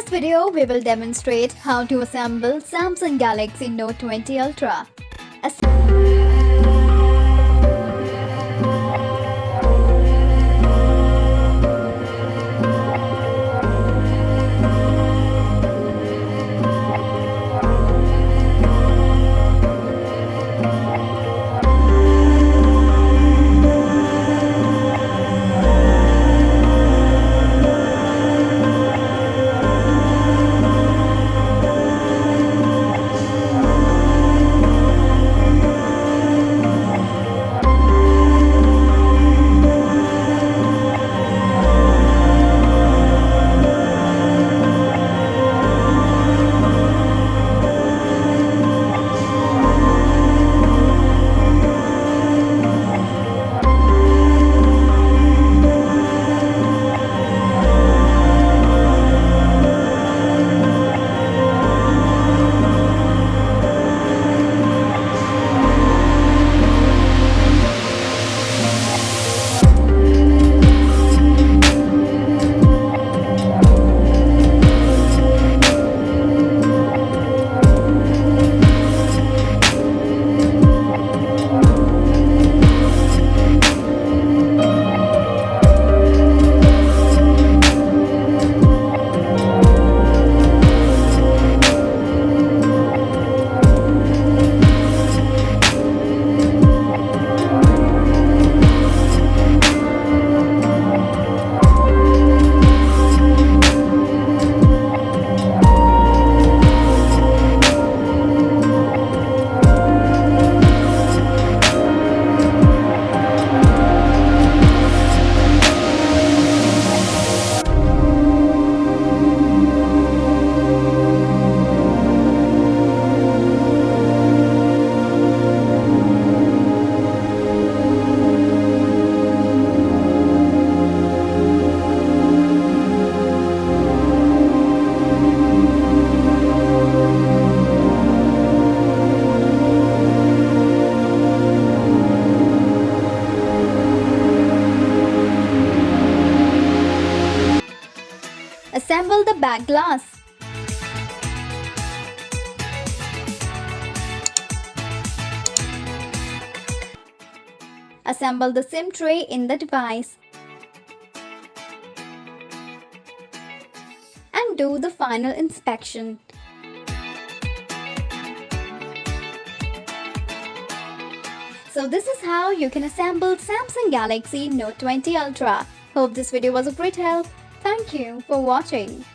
this video, we will demonstrate how to assemble Samsung Galaxy Note 20 Ultra. Assemble the back glass. Assemble the SIM tray in the device. And do the final inspection. So this is how you can assemble Samsung Galaxy Note 20 Ultra. Hope this video was of great help. Thank you for watching.